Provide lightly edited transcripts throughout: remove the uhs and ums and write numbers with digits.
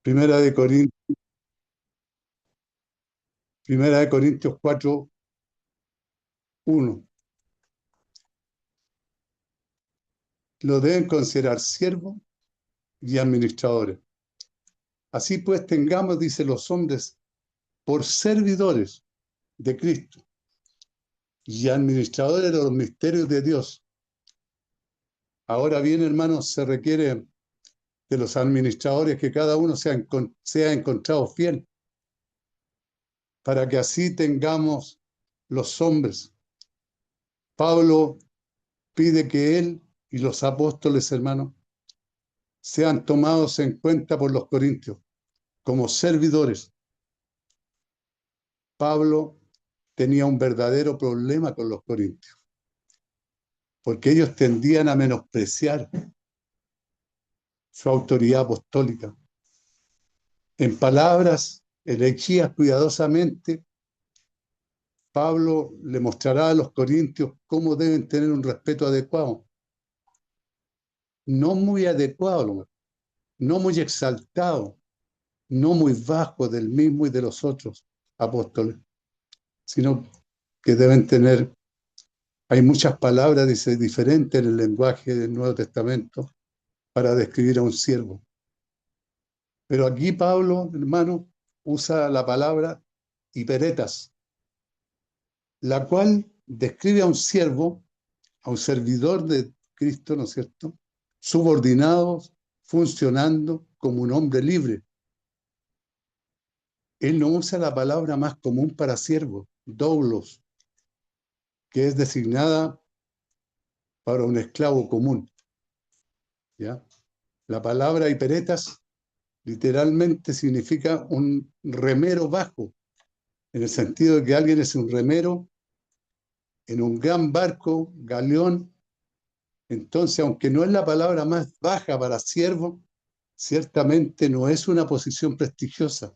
Primera de Corintios, Primera de Corintios 4:1. Lo deben considerar siervos y administradores. Así pues, tengamos, dice, los hombres por servidores de Cristo y administradores de los misterios de Dios. Ahora bien, hermanos, se requiere de los administradores que cada uno sea encontrado fiel, para que así tengamos los hombres. Pablo pide que él y los apóstoles, hermanos, sean tomados en cuenta por los corintios como servidores. Pablo tenía un verdadero problema con los corintios, porque ellos tendían a menospreciar su autoridad apostólica. En palabras elegidas cuidadosamente, Pablo le mostrará a los corintios cómo deben tener un respeto adecuado, no muy adecuado, no muy exaltado, no muy bajo del mismo y de los otros apóstoles, sino que deben tener, hay muchas palabras, dice, diferentes en el lenguaje del Nuevo Testamento para describir a un siervo. Pero aquí Pablo, hermano, usa la palabra hiperetas, la cual describe a un siervo, a un servidor de Cristo, ¿no es cierto? Subordinado, funcionando como un hombre libre. Él no usa la palabra más común para siervo, doulos, que es designada para un esclavo común, ¿ya? La palabra hiperetas literalmente significa un remero bajo, en el sentido de que alguien es un remero en un gran barco, galeón. Entonces, aunque no es la palabra más baja para siervo, ciertamente no es una posición prestigiosa,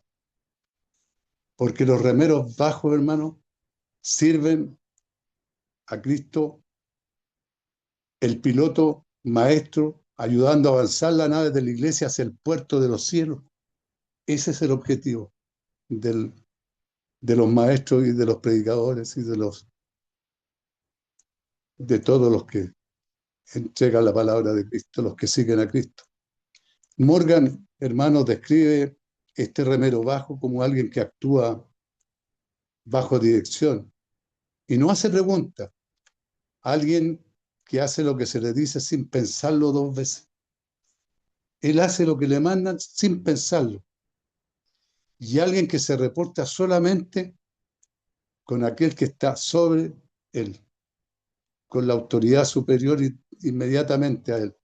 porque los remeros bajos, hermano, sirven a Cristo, el piloto maestro, ayudando a avanzar la nave de la iglesia hacia el puerto de los cielos. Ese es el objetivo del, de los maestros y de los predicadores y de todos los que entregan la palabra de Cristo, los que siguen a Cristo. Morgan, hermano, describe este remero bajo como alguien que actúa bajo dirección y no hace preguntas. Alguien que hace lo que se le dice sin pensarlo dos veces. Él hace lo que le mandan sin pensarlo. Y alguien que se reporta solamente con aquel que está sobre él, con la autoridad superior inmediatamente a él.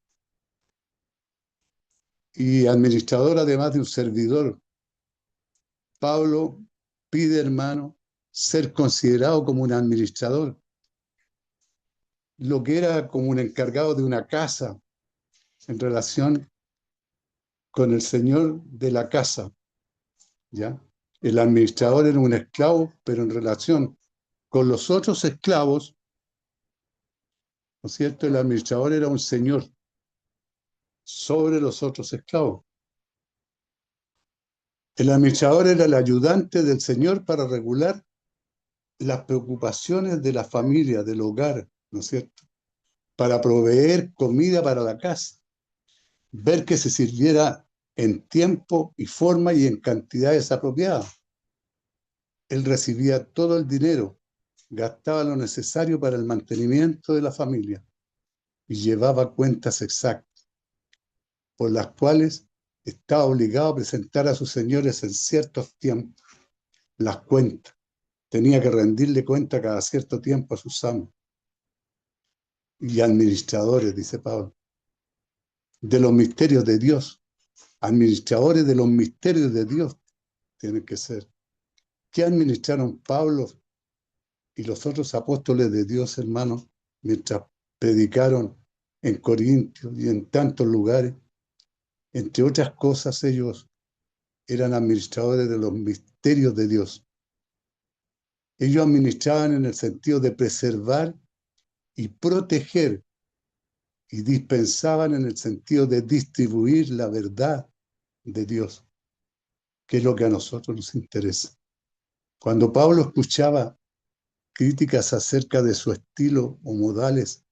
Y administrador, además de un servidor. Pablo pide, hermano, ser considerado como un administrador, lo que era como un encargado de una casa en relación con el señor de la casa, ¿ya? El administrador era un esclavo, pero en relación con los otros esclavos, ¿no es cierto? El administrador era un señor sobre los otros esclavos. El administrador era el ayudante del señor para regular las preocupaciones de la familia, del hogar, ¿no es cierto? Para proveer comida para la casa, ver que se sirviera en tiempo y forma y en cantidades apropiadas. Él recibía todo el dinero, gastaba lo necesario para el mantenimiento de la familia y llevaba cuentas exactas, por las cuales estaba obligado a presentar a sus señores en ciertos tiempos las cuentas. Tenía que rendirle cuenta cada cierto tiempo a sus amos y administradores, dice Pablo, de los misterios de Dios. Administradores de los misterios de Dios tienen que ser. ¿Qué administraron Pablo y los otros apóstoles de Dios, hermanos, mientras predicaron en Corintios y en tantos lugares? Entre otras cosas, ellos eran administradores de los misterios de Dios. Ellos administraban en el sentido de preservar y proteger, y dispensaban en el sentido de distribuir la verdad de Dios. que es lo que a nosotros nos interesa. Cuando Pablo escuchaba críticas acerca de su estilo o modales,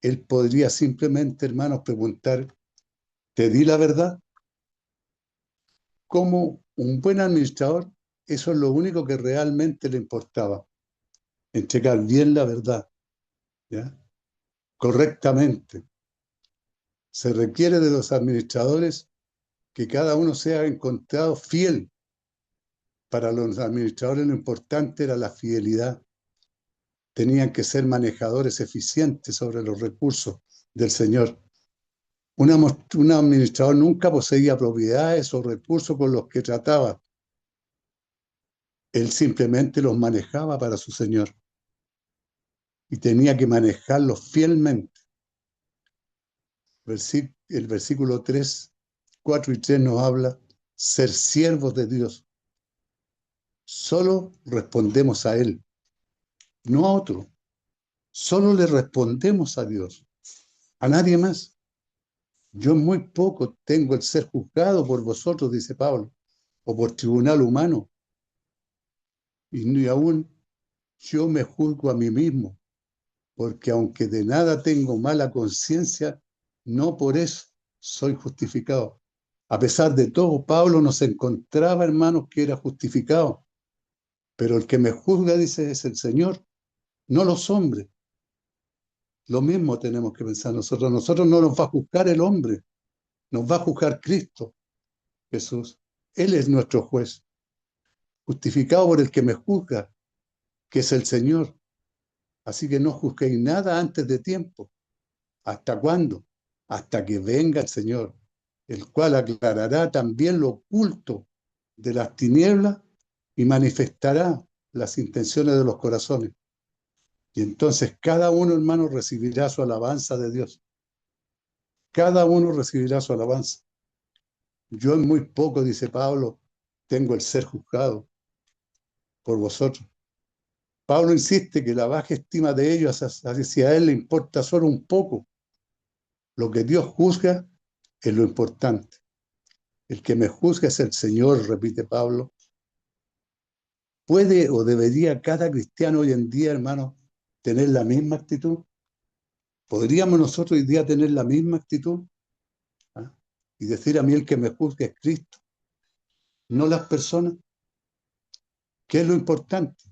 él podría simplemente, hermanos, preguntar, ¿te di la verdad? Como un buen administrador, eso es lo único que realmente le importaba, entregar bien la verdad, ¿ya? Correctamente. Se requiere de los administradores que cada uno sea encontrado fiel. Para los administradores lo importante era la fidelidad. Tenían que ser manejadores eficientes sobre los recursos del Señor. Un administrador nunca poseía propiedades o recursos con los que trataba. Él simplemente los manejaba para su Señor y tenía que manejarlos fielmente. El versículo 3, 4 y 3 nos habla ser siervos de Dios. Solo respondemos a Él, no a otro. Solo le respondemos a Dios, a nadie más. Yo en muy poco tengo el ser juzgado por vosotros, dice Pablo, o por tribunal humano, y ni aún yo me juzgo a mí mismo, porque aunque de nada tengo mala conciencia, no por eso soy justificado. A pesar de todo, Pablo nos encontraba, hermanos, que era justificado, pero el que me juzga, dice, es el Señor, no los hombres. Lo mismo tenemos que pensar nosotros. Nosotros no nos va a juzgar el hombre, nos va a juzgar Cristo, Jesús. Él es nuestro juez, justificado por el que me juzga, que es el Señor. Así que no juzguéis nada antes de tiempo. ¿Hasta cuándo? Hasta que venga el Señor, el cual aclarará también lo oculto de las tinieblas y manifestará las intenciones de los corazones. Y entonces cada uno, hermano, recibirá su alabanza de Dios. Cada uno recibirá su alabanza. Yo en muy poco, dice Pablo, tengo el ser juzgado por vosotros. Pablo insiste que la baja estima de ellos hacia él le importa solo un poco. Lo que Dios juzga es lo importante. El que me juzga es el Señor, repite Pablo. ¿Puede o debería cada cristiano hoy en día, hermano, tener la misma actitud? ¿Podríamos nosotros hoy día tener la misma actitud? ¿Ah? Y decir a mí el que me juzga es Cristo, no las personas. ¿Qué es lo importante?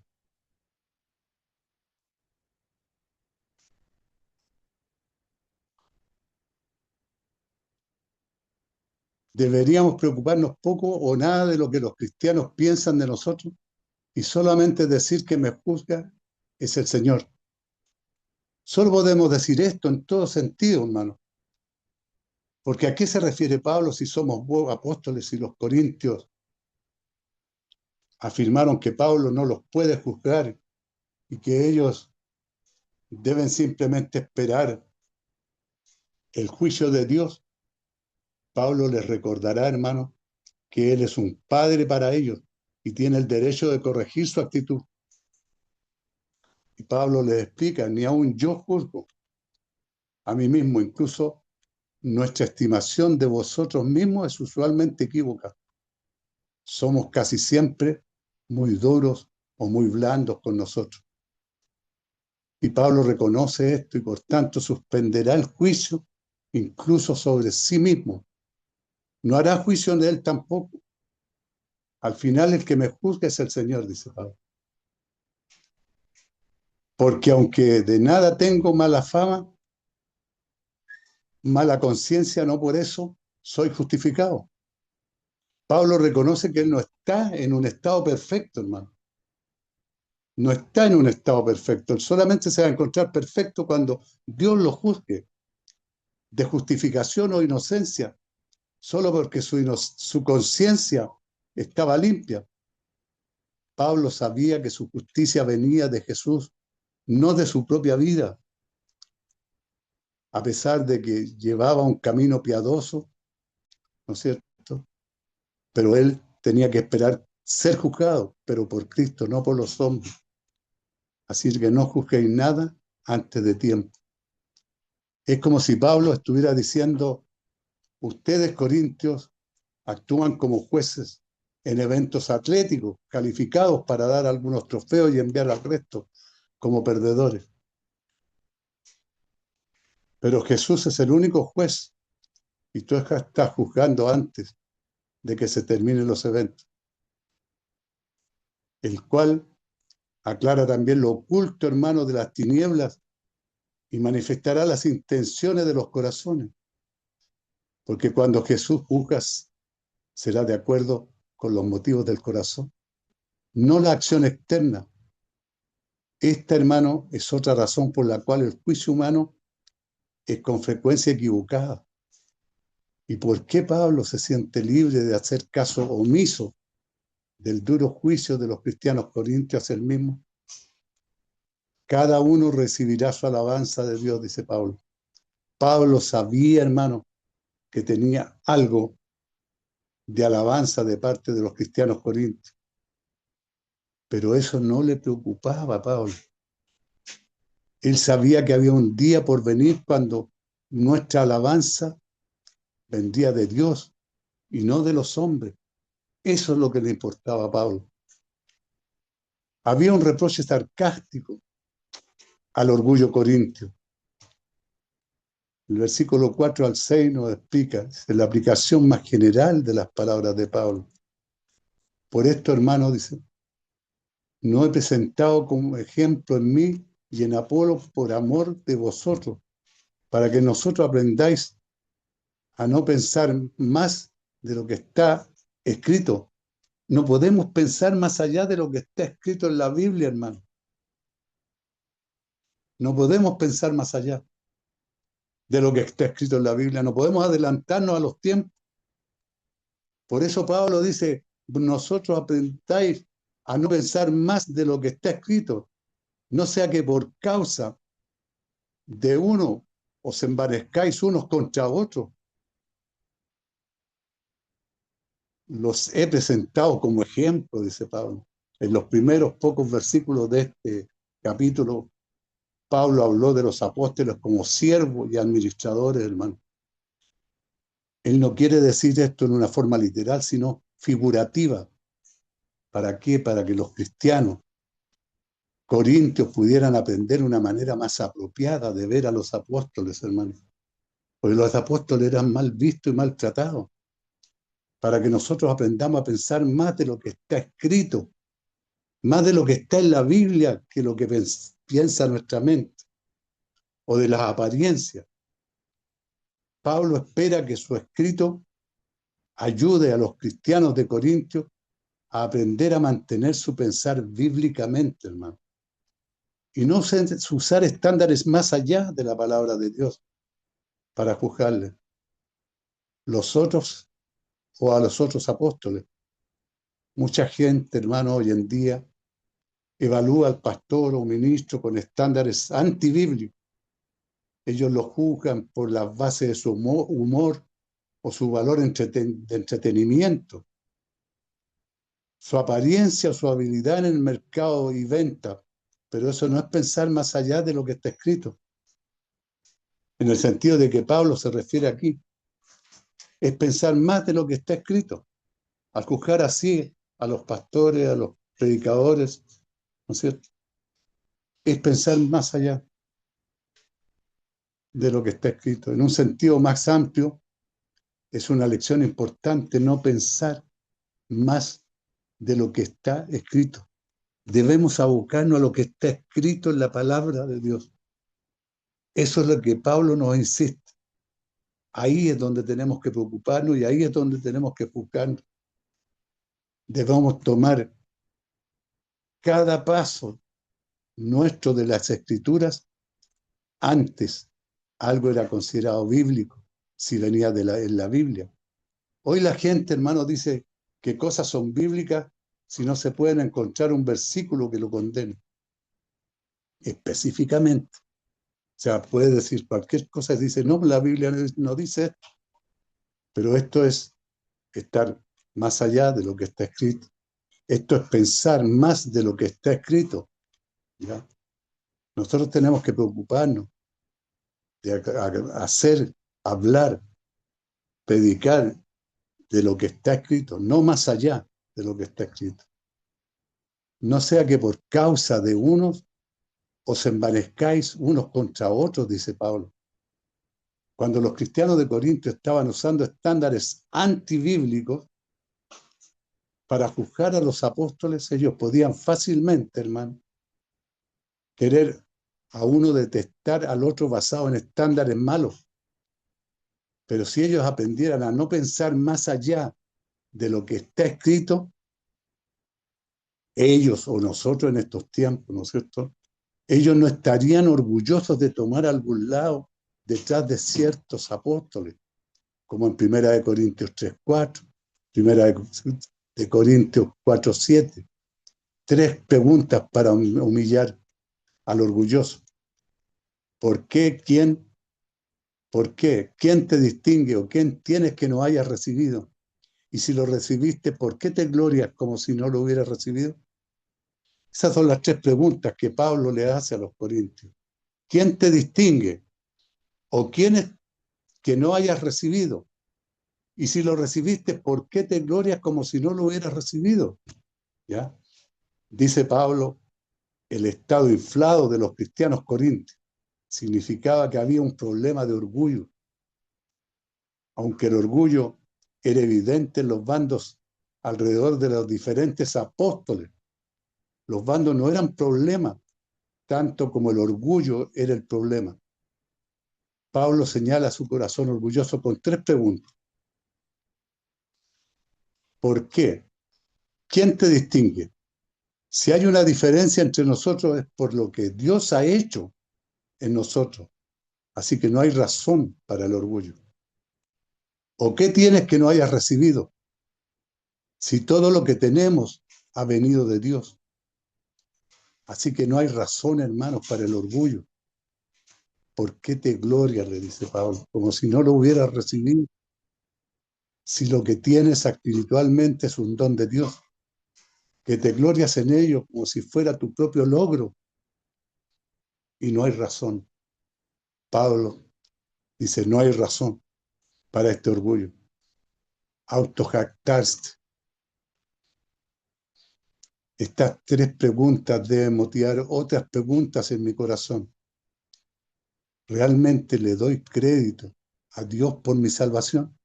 ¿Deberíamos preocuparnos poco o nada de lo que los cristianos piensan de nosotros y solamente decir que me juzga es el Señor? Solo podemos decir esto en todo sentido, hermano. Porque ¿a qué se refiere Pablo si somos apóstoles y los corintios afirmaron que Pablo no los puede juzgar y que ellos deben simplemente esperar el juicio de Dios? Pablo les recordará, hermano, que Él es un padre para ellos y tiene el derecho de corregir su actitud. Y Pablo les explica, ni aun yo juzgo a mí mismo, incluso nuestra estimación de vosotros mismos es usualmente equívoca. Somos casi siempre muy duros o muy blandos con nosotros. Y Pablo reconoce esto y por tanto suspenderá el juicio incluso sobre sí mismo. No hará juicio de él tampoco. Al final el que me juzga es el Señor, dice Pablo. Porque aunque de nada tengo mala fama, mala conciencia, no por eso soy justificado. Pablo reconoce que él no está en un estado perfecto, hermano. No está en un estado perfecto. Él solamente se va a encontrar perfecto cuando Dios lo juzgue de justificación o inocencia, solo porque su conciencia estaba limpia. Pablo sabía que su justicia venía de Jesús, no de su propia vida. A pesar de que llevaba un camino piadoso, ¿no es cierto? Pero él tenía que esperar ser juzgado, pero por Cristo, no por los hombres. Así que no juzguéis nada antes de tiempo. Es como si Pablo estuviera diciendo, ustedes, corintios, actúan como jueces en eventos atléticos, calificados para dar algunos trofeos y enviar al resto como perdedores. Pero Jesús es el único juez y tú estás juzgando antes de que se terminen los eventos, el cual aclara también lo oculto, hermano, de las tinieblas y manifestará las intenciones de los corazones. Porque cuando Jesús juzga, será de acuerdo con los motivos del corazón, no la acción externa. Esta, hermano, es otra razón por la cual el juicio humano es con frecuencia equivocada. ¿Y por qué Pablo se siente libre de hacer caso omiso del duro juicio de los cristianos corintios hacia él mismo? Cada uno recibirá su alabanza de Dios, dice Pablo. Pablo sabía, hermano, que tenía algo de alabanza de parte de los cristianos corintios, pero eso no le preocupaba a Pablo. Él sabía que había un día por venir cuando nuestra alabanza vendría de Dios y no de los hombres. Eso es lo que le importaba a Pablo. Había un reproche sarcástico al orgullo corintio. El versículo 4 al 6 nos explica la aplicación más general de las palabras de Pablo. Por esto, hermano, dice, no he presentado como ejemplo en mí y en Apolo por amor de vosotros, para que nosotros aprendáis a no pensar más de lo que está escrito. No podemos pensar más allá de lo que está escrito en la Biblia, hermano. No podemos pensar más allá de lo que está escrito en la Biblia. No podemos adelantarnos a los tiempos. Por eso Pablo dice, nosotros aprendáis a no pensar más de lo que está escrito. No sea que por causa de uno os envanezcáis unos contra otros. Los he presentado como ejemplo, dice Pablo. En los primeros pocos versículos de este capítulo, Pablo habló de los apóstoles como siervos y administradores, hermano. Él no quiere decir esto en una forma literal, sino figurativa. ¿Para qué? Para que los cristianos corintios pudieran aprender una manera más apropiada de ver a los apóstoles, hermano. Porque los apóstoles eran mal vistos y maltratados. Para que nosotros aprendamos a pensar más de lo que está escrito, más de lo que está en la Biblia que lo que piensa nuestra mente o de las apariencias. Pablo espera que su escrito ayude a los cristianos de Corintios a aprender a mantener su pensar bíblicamente, hermano, y no usar estándares más allá de la palabra de Dios para juzgarle los otros o a los otros apóstoles. Mucha gente, hermano, hoy en día evalúa al pastor o ministro con estándares antibíblicos. Ellos lo juzgan por las bases de su humor o su valor de entretenimiento, su apariencia o su habilidad en el mercado y venta. Pero eso no es pensar más allá de lo que está escrito. En el sentido de que Pablo se refiere aquí, es pensar más de lo que está escrito. Al juzgar así a los pastores, a los predicadores, ¿no es cierto? Es pensar más allá de lo que está escrito. En un sentido más amplio, es una lección importante no pensar más de lo que está escrito. Debemos abocarnos a lo que está escrito en la palabra de Dios. Eso es lo que Pablo nos insiste. Ahí es donde tenemos que preocuparnos y ahí es donde tenemos que buscar. Debemos tomar cada paso nuestro de las escrituras. Antes algo era considerado bíblico si venía en la Biblia. Hoy la gente, hermano, dice que cosas son bíblicas si no se pueden encontrar un versículo que lo condene específicamente. O sea, puede decir cualquier cosa y dice, no, la Biblia no dice esto, pero esto es estar más allá de lo que está escrito. Esto es pensar más de lo que está escrito, ¿ya? Nosotros tenemos que preocuparnos de hacer, hablar, predicar de lo que está escrito, no más allá. de lo que está escrito. No sea que por causa de unos os envanezcáis unos contra otros, dice Pablo. Cuando los cristianos de Corinto estaban usando estándares antibíblicos para juzgar a los apóstoles, ellos podían fácilmente, hermano, querer a uno detestar al otro basado en estándares malos. Pero si ellos aprendieran a no pensar más allá de lo que está escrito, ellos o nosotros en estos tiempos, ¿no es cierto? Ellos no estarían orgullosos de tomar algún lado detrás de ciertos apóstoles, como en 1 Corintios 3:4, 1 Corintios 4:7. Tres preguntas para humillar al orgulloso. ¿Por qué? ¿Quién? ¿Por qué? ¿Quién te distingue o quién tienes que no hayas recibido? Y si lo recibiste, ¿por qué te glorias como si no lo hubieras recibido? Esas son las tres preguntas que Pablo le hace a los corintios. ¿Quién te distingue? ¿O quién es que no hayas recibido? Y si lo recibiste, ¿por qué te glorias como si no lo hubieras recibido? ¿Ya? Dice Pablo, el estado inflado de los cristianos corintios significaba que había un problema de orgullo, aunque el orgullo era evidente en los bandos alrededor de los diferentes apóstoles. Los bandos no eran problema, tanto como el orgullo era el problema. Pablo señala su corazón orgulloso con tres preguntas. ¿Por qué? ¿Quién te distingue? Si hay una diferencia entre nosotros es por lo que Dios ha hecho en nosotros. Así que no hay razón para el orgullo. ¿O qué tienes que no hayas recibido? Si todo lo que tenemos ha venido de Dios. Así que no hay razón, hermanos, para el orgullo. ¿Por qué te glorias? Le dice Pablo, como si no lo hubieras recibido. Si lo que tienes espiritualmente es un don de Dios, que te glorias en ello como si fuera tu propio logro. Y no hay razón. Pablo dice, no hay razón para este orgullo. Autojactarse. Estas tres preguntas deben motivar otras preguntas en mi corazón. ¿Realmente le doy crédito a Dios por mi salvación?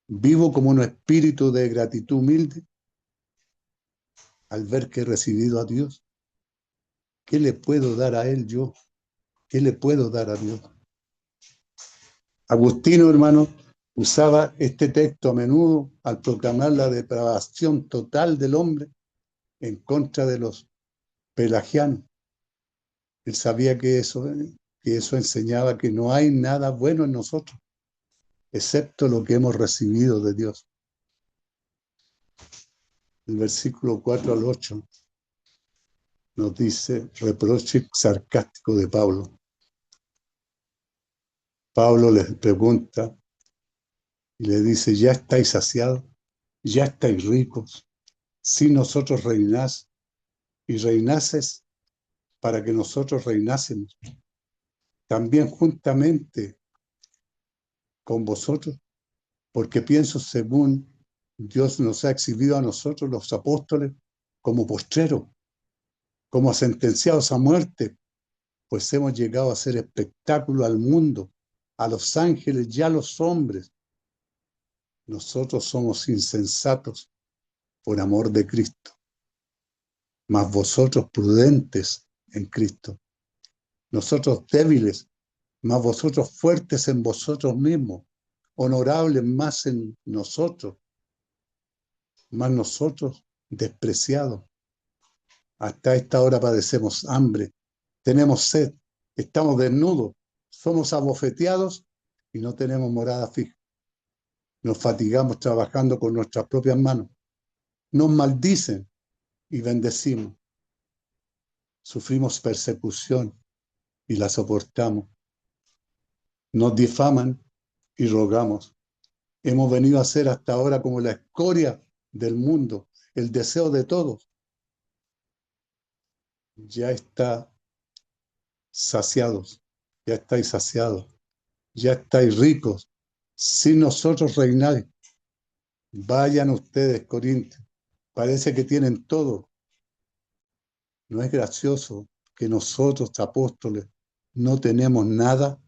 ¿Vivo como un espíritu de gratitud humilde al ver que he recibido a Dios? ¿Qué le puedo dar a Él yo? ¿Qué le puedo dar a Dios? Agustino, hermano, usaba este texto a menudo al proclamar la depravación total del hombre en contra de los pelagianos. Él sabía que eso enseñaba que no hay nada bueno en nosotros, excepto lo que hemos recibido de Dios. El versículo 4 al 8 nos dice reproche sarcástico de Pablo. Pablo les pregunta y le dice, ¿ya estáis saciados? ¿Ya estáis ricos? Si nosotros reinás y reinases para que nosotros reinásemos, también juntamente con vosotros, porque pienso según Dios nos ha exhibido a nosotros, los apóstoles, como postreros, como sentenciados a muerte, pues hemos llegado a ser espectáculo al mundo, a los ángeles y a los hombres. Nosotros somos insensatos por amor de Cristo, mas vosotros prudentes en Cristo. Nosotros débiles, mas vosotros fuertes en vosotros mismos, honorables más en nosotros, mas nosotros despreciados. Hasta esta hora padecemos hambre, tenemos sed, estamos desnudos, somos abofeteados y no tenemos morada fija. Nos fatigamos trabajando con nuestras propias manos. Nos maldicen y bendecimos. Sufrimos persecución y la soportamos. Nos difaman y rogamos. Hemos venido a ser hasta ahora como la escoria del mundo, el deseo de todos. Ya está saciados, ya estáis saciados, ya estáis ricos. Si nosotros reináis, Vayan ustedes, Corintios. Parece que tienen todo. ¿No es gracioso que nosotros, apóstoles, no tenemos nada?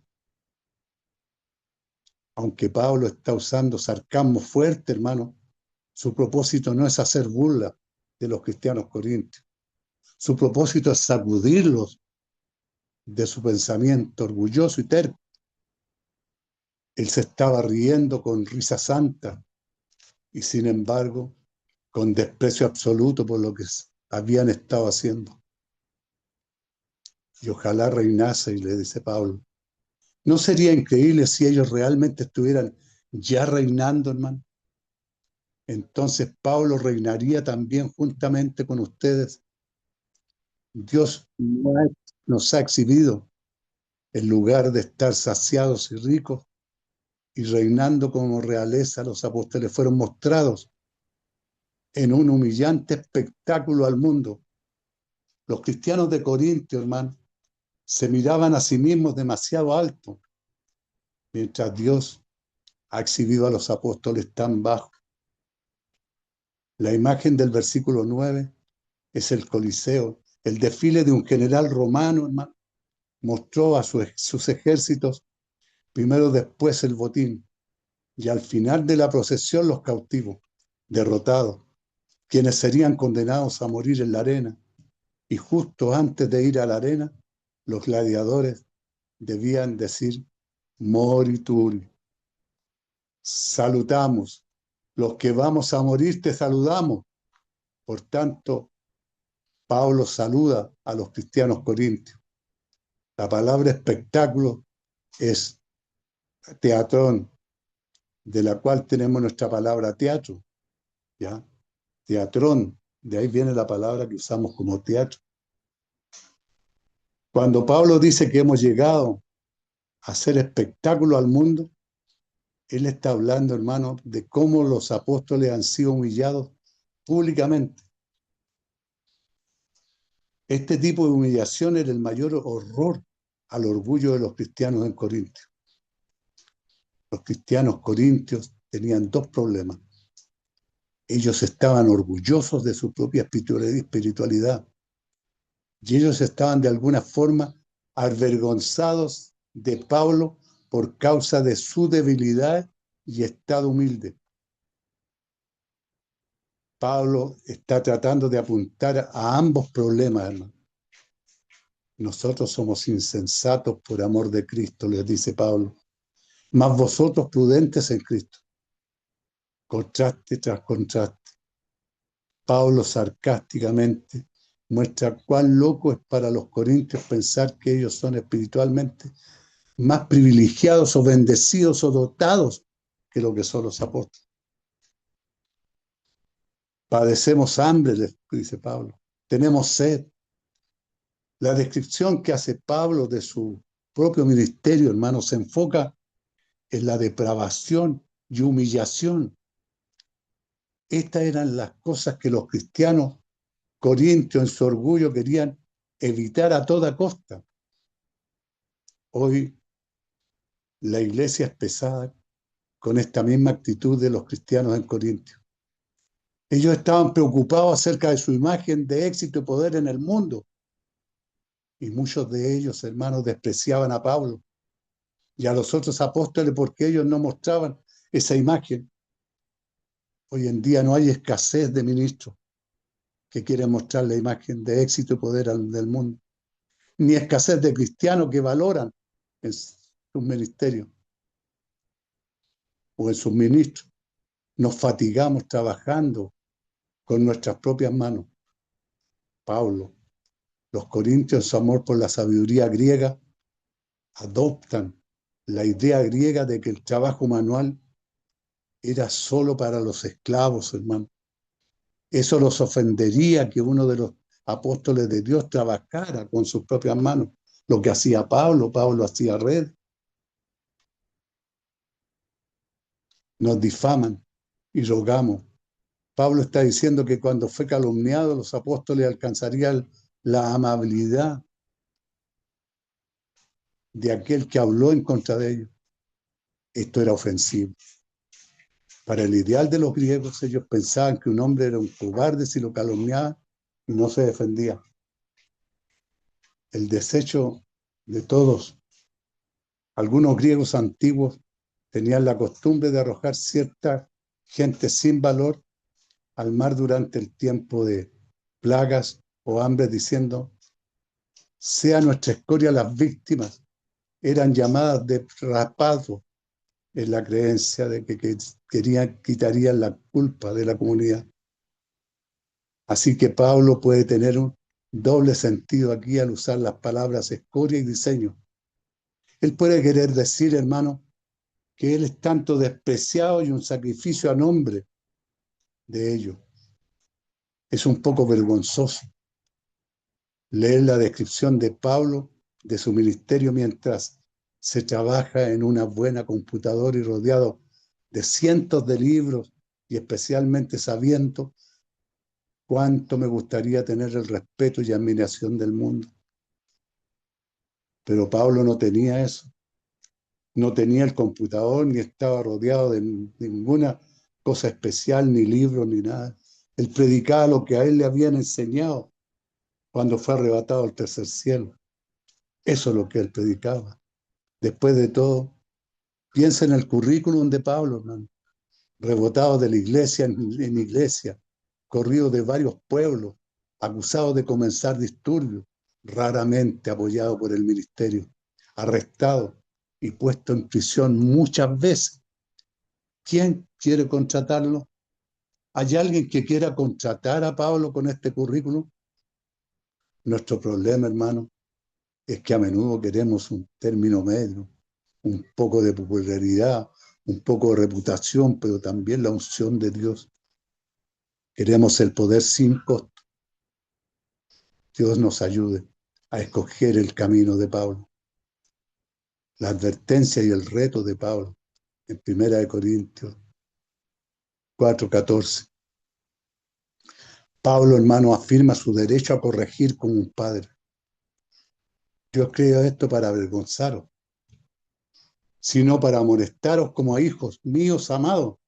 Aunque Pablo está usando sarcasmo fuerte, hermano, su propósito no es hacer burla de los cristianos corintios. Su propósito es sacudirlos de su pensamiento orgulloso y terco. Él se estaba riendo con risa santa y, sin embargo, con desprecio absoluto por lo que habían estado haciendo. Y ojalá reinase, y le dice Pablo. ¿No sería increíble si ellos realmente estuvieran ya reinando, hermano? Entonces Pablo reinaría también juntamente con ustedes. Dios nos ha exhibido en lugar de estar saciados y ricos y reinando como realeza. Los apóstoles fueron mostrados en un humillante espectáculo al mundo. Los cristianos de Corintio, hermano, se miraban a sí mismos demasiado alto, mientras Dios ha exhibido a los apóstoles tan bajo. La imagen del versículo 9 es el Coliseo, el desfile de un general romano, hermano. Mostró a sus ejércitos, primero después el botín, y al final de la procesión los cautivos, derrotados, quienes serían condenados a morir en la arena. Y justo antes de ir a la arena, los gladiadores debían decir morituri. Salutamos. Los que vamos a morir te saludamos. Por tanto, Pablo saluda a los cristianos corintios. La palabra espectáculo es teatrón, de la cual tenemos nuestra palabra teatro, ¿ya? Teatrón, de ahí viene la palabra que usamos como teatro. Cuando Pablo dice que hemos llegado a hacer espectáculo al mundo, él está hablando, hermano, de cómo los apóstoles han sido humillados públicamente. Este tipo de humillación era el mayor horror al orgullo de los cristianos en Corintio. Los cristianos corintios tenían dos problemas. Ellos estaban orgullosos de su propia espiritualidad y ellos estaban de alguna forma avergonzados de Pablo por causa de su debilidad y estado humilde. Pablo está tratando de apuntar a ambos problemas, hermano. Nosotros somos insensatos por amor de Cristo, les dice Pablo, mas vosotros prudentes en Cristo. Contraste tras contraste. Pablo sarcásticamente muestra cuán loco es para los corintios pensar que ellos son espiritualmente más privilegiados o bendecidos o dotados que lo que son los apóstoles. Padecemos hambre, les dice Pablo. Tenemos sed. La descripción que hace Pablo de su propio ministerio, hermano, se enfoca en la depravación y humillación. Estas eran las cosas que los cristianos corintios en su orgullo querían evitar a toda costa. Hoy la iglesia es pesada con esta misma actitud de los cristianos en Corintio. Ellos estaban preocupados acerca de su imagen de éxito y poder en el mundo. Y muchos de ellos, hermanos, despreciaban a Pablo y a los otros apóstoles porque ellos no mostraban esa imagen. Hoy en día no hay escasez de ministros que quieren mostrar la imagen de éxito y poder del mundo, ni escasez de cristianos que valoran en sus ministerios o en sus ministros. Nos fatigamos trabajando con nuestras propias manos. Pablo, los corintios, en su amor por la sabiduría griega, adoptan la idea griega de que el trabajo manual era solo para los esclavos, hermano. Eso los ofendería que uno de los apóstoles de Dios trabajara con sus propias manos. Lo que hacía Pablo, Pablo hacía red. Nos difaman y rogamos. Pablo está diciendo que cuando fue calumniado, los apóstoles alcanzarían la amabilidad de aquel que habló en contra de ellos. Esto era ofensivo. Para el ideal de los griegos, ellos pensaban que un hombre era un cobarde si lo calumniaba y no se defendía. El desecho de todos. Algunos griegos antiguos tenían la costumbre de arrojar cierta gente sin valor al mar durante el tiempo de plagas o hambre, diciendo: sea nuestra escoria las víctimas. Eran llamadas de rapado en la creencia de que quitarían la culpa de la comunidad. Así que Pablo puede tener un doble sentido aquí al usar las palabras escoria y diseño. Él puede querer decir, hermano, que él es tanto despreciado y un sacrificio a nombre de ellos. Es un poco vergonzoso leer la descripción de Pablo de su ministerio mientras se trabaja en una buena computadora y rodeado de cientos de libros, y especialmente sabiendo cuánto me gustaría tener el respeto y admiración del mundo. Pero Pablo no tenía eso. No tenía el computador, ni estaba rodeado de ninguna cosa especial, ni libros, ni nada. Él predicaba lo que a él le habían enseñado cuando fue arrebatado al tercer cielo. Eso es lo que él predicaba. Después de todo, piensa en el currículum de Pablo, hermano. Rebotado de la iglesia en iglesia, corrido de varios pueblos, acusado de comenzar disturbios, raramente apoyado por el ministerio, arrestado y puesto en prisión muchas veces. ¿Quién quiere contratarlo? ¿Hay alguien que quiera contratar a Pablo con este currículum? Nuestro problema, hermano, es que a menudo queremos un término medio, un poco de popularidad, un poco de reputación, pero también la unción de Dios. Queremos el poder sin costo. Dios nos ayude a escoger el camino de Pablo. La advertencia y el reto de Pablo en 1 Corintios 4:14. Pablo, hermano, afirma su derecho a corregir como un padre. Yo escribo esto para avergonzaros, sino para amonestaros como a hijos míos amados,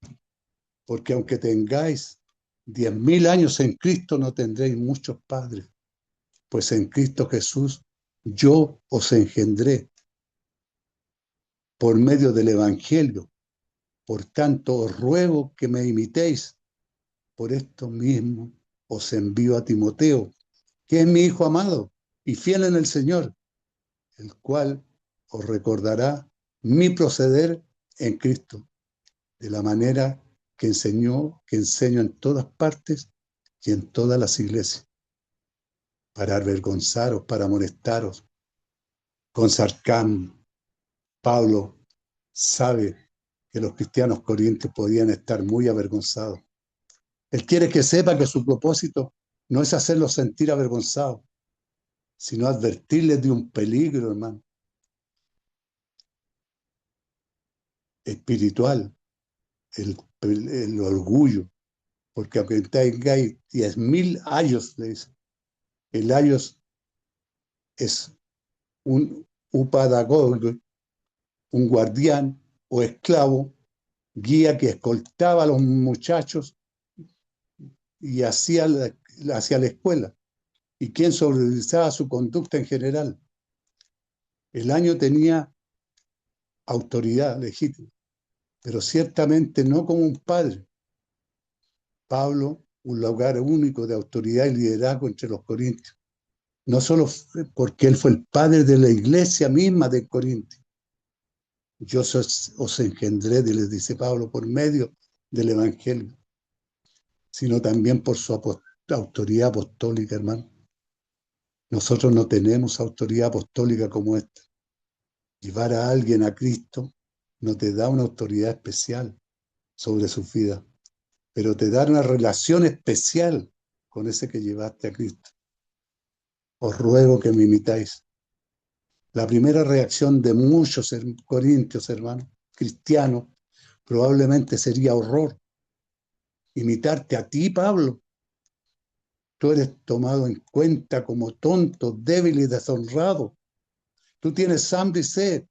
porque aunque tengáis 10.000 años en Cristo, no tendréis muchos padres, pues en Cristo Jesús yo os engendré por medio del Evangelio. Por tanto, os ruego que me imitéis. Por esto mismo os envío a Timoteo, que es mi hijo amado y fiel en el Señor, el cual os recordará mi proceder en Cristo, de la manera que enseño en todas partes y en todas las iglesias, para avergonzaros, para amonestaros, con sarcasmo. Pablo sabe que los cristianos corintios podían estar muy avergonzados. Él quiere que sepa que su propósito no es hacerlos sentir avergonzados, sino advertirles de un peligro, hermano, espiritual, el orgullo, porque aunque tengáis 10.000 años, le dice, el ayos es un upadagogo, un guardián o esclavo, guía que escoltaba a los muchachos y hacia la escuela, y quien sobrevisaba su conducta en general. El año tenía autoridad legítima, pero ciertamente no como un padre. Pablo, un lugar único de autoridad y liderazgo entre los corintios, no solo porque él fue el padre de la iglesia misma de Corintios. Yo os engendré, les dice Pablo, por medio del Evangelio, sino también por su autoridad apostólica, hermano. Nosotros no tenemos autoridad apostólica como esta. Llevar a alguien a Cristo no te da una autoridad especial sobre su vida, pero te da una relación especial con ese que llevaste a Cristo. Os ruego que me imitáis. La primera reacción de muchos corintios, hermanos, cristianos, probablemente sería horror. Imitarte a ti, Pablo. Tú eres tomado en cuenta como tonto, débil y deshonrado. Tú tienes hambre y sed.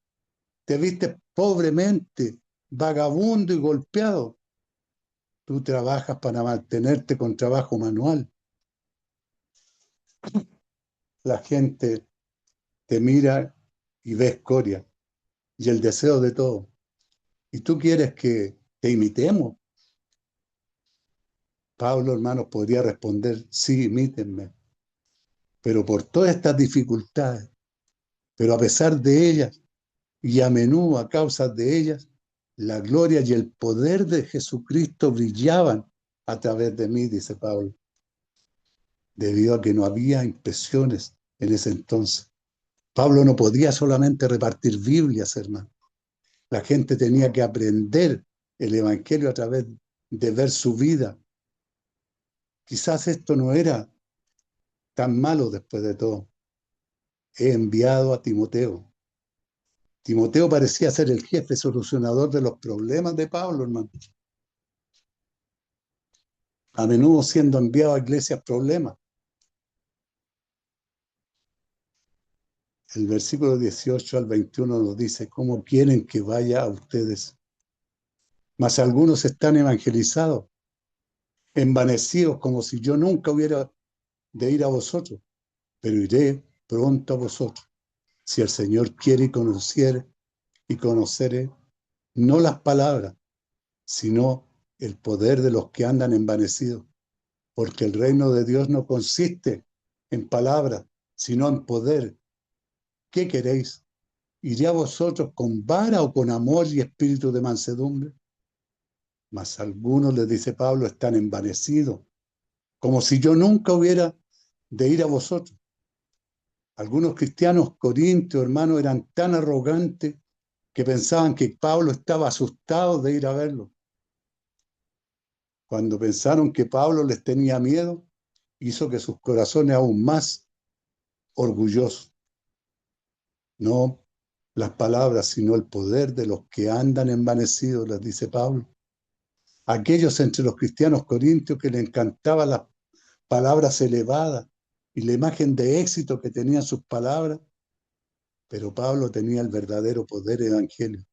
Te viste pobremente, vagabundo y golpeado. Tú trabajas para mantenerte con trabajo manual. La gente te mira y ve escoria y el deseo de todo. Y tú quieres que te imitemos. Pablo, hermanos, podría responder, sí, imítenme. Pero por todas estas dificultades, pero a pesar de ellas, y a menudo a causa de ellas, la gloria y el poder de Jesucristo brillaban a través de mí, dice Pablo, debido a que no había impresiones en ese entonces. Pablo no podía solamente repartir Biblias, hermano. La gente tenía que aprender el Evangelio a través de ver su vida. Quizás esto no era tan malo después de todo. He enviado a Timoteo. Timoteo parecía ser el jefe solucionador de los problemas de Pablo, hermano. A menudo siendo enviado a iglesias problemas. El versículo 18 al 21 nos dice, ¿cómo quieren que vaya a ustedes? Mas algunos están evangelizados, envanecidos, como si yo nunca hubiera de ir a vosotros, pero iré pronto a vosotros, si el Señor quiere y conociere no las palabras, sino el poder de los que andan envanecidos, porque el reino de Dios no consiste en palabras, sino en poder. ¿Qué queréis? ¿Iré a vosotros con vara o con amor y espíritu de mansedumbre? Mas algunos, les dice Pablo, están envanecidos, como si yo nunca hubiera de ir a vosotros. Algunos cristianos corintios, hermanos, eran tan arrogantes que pensaban que Pablo estaba asustado de ir a verlo. Cuando pensaron que Pablo les tenía miedo, hizo que sus corazones aún más orgullosos. No las palabras, sino el poder de los que andan envanecidos, les dice Pablo. Aquellos entre los cristianos corintios que le encantaban las palabras elevadas y la imagen de éxito que tenían sus palabras, pero Pablo tenía el verdadero poder evangelio.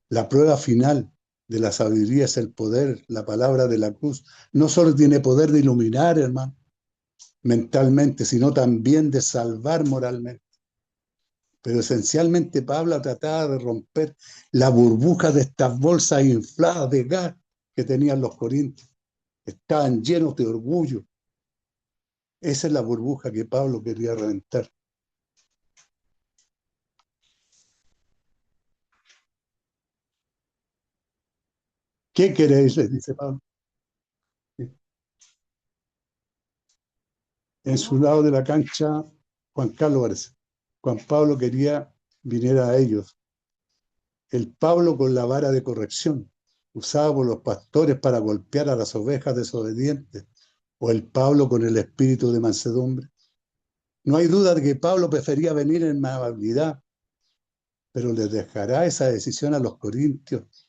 La prueba final de la sabiduría es el poder, la palabra de la cruz. No solo tiene poder de iluminar, hermano, mentalmente, sino también de salvar moralmente. Pero esencialmente Pablo trataba de romper la burbuja de estas bolsas infladas de gas que tenían los corintios. Estaban llenos de orgullo. Esa es la burbuja que Pablo quería reventar. ¿Qué queréis? Les dice Pablo. En su lado de la cancha, Juan Carlos parece. Juan Pablo quería viniera a ellos. El Pablo con la vara de corrección, usada por los pastores para golpear a las ovejas desobedientes, o el Pablo con el espíritu de mansedumbre. No hay duda de que Pablo prefería venir en amabilidad, pero les dejará esa decisión a los corintios.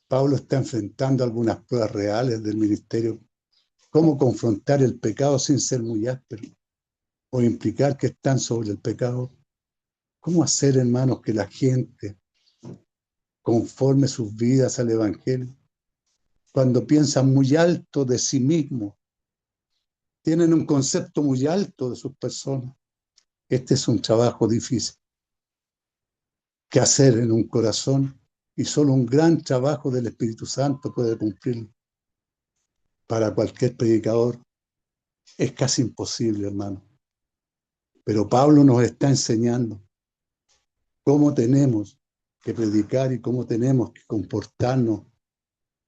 Pablo está enfrentando algunas pruebas reales del ministerio. ¿Cómo confrontar el pecado sin ser muy áspero? O implicar que están sobre el pecado. ¿Cómo hacer, hermanos, que la gente conforme sus vidas al Evangelio? Cuando piensan muy alto de sí mismos, tienen un concepto muy alto de sus personas. Este es un trabajo difícil que hacer en un corazón y solo un gran trabajo del Espíritu Santo puede cumplirlo. Para cualquier predicador es casi imposible, hermano. Pero Pablo nos está enseñando cómo tenemos que predicar y cómo tenemos que comportarnos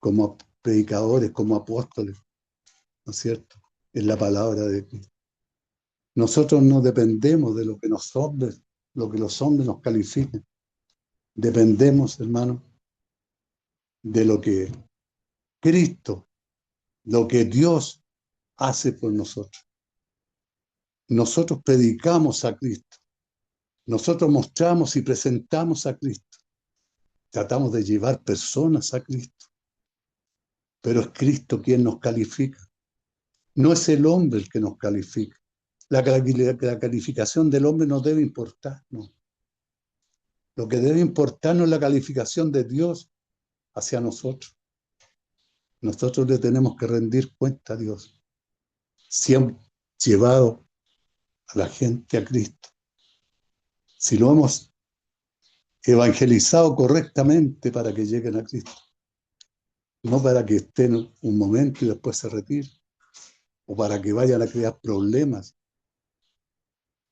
como predicadores, como apóstoles, ¿no es cierto? En la palabra de Cristo. Nosotros no dependemos de lo que los hombres nos califiquen. Dependemos, hermano, de lo que Cristo, lo que Dios hace por nosotros. Nosotros predicamos a Cristo. Nosotros mostramos y presentamos a Cristo. Tratamos de llevar personas a Cristo. Pero es Cristo quien nos califica. No es el hombre el que nos califica. La calificación del hombre no debe importar, no. Lo que debe importarnos es la calificación de Dios hacia nosotros. Nosotros le tenemos que rendir cuenta a Dios. Si hemos llevado a la gente a Cristo, si lo hemos evangelizado correctamente para que lleguen a Cristo, no para que estén un momento y después se retiren, o para que vayan a crear problemas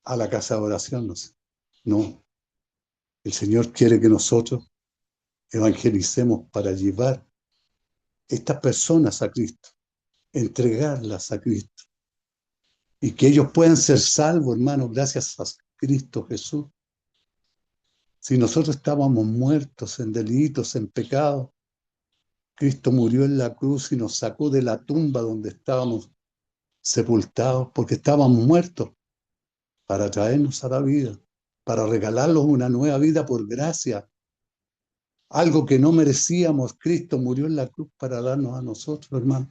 a la casa de oración, no sé. No, el Señor quiere que nosotros evangelicemos para llevar estas personas a Cristo, entregarlas a Cristo, y que ellos puedan ser salvos, hermanos, gracias a Cristo Jesús. Si nosotros estábamos muertos en delitos, en pecados, Cristo murió en la cruz y nos sacó de la tumba donde estábamos sepultados, porque estábamos muertos, para traernos a la vida, para regalarnos una nueva vida por gracia. Algo que no merecíamos, Cristo murió en la cruz para darnos a nosotros, hermano.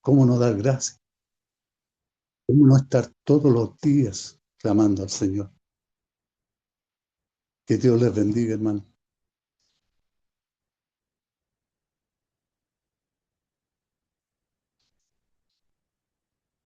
¿Cómo no dar gracias? ¿Cómo no estar todos los días clamando al Señor? Que Dios les bendiga, hermano.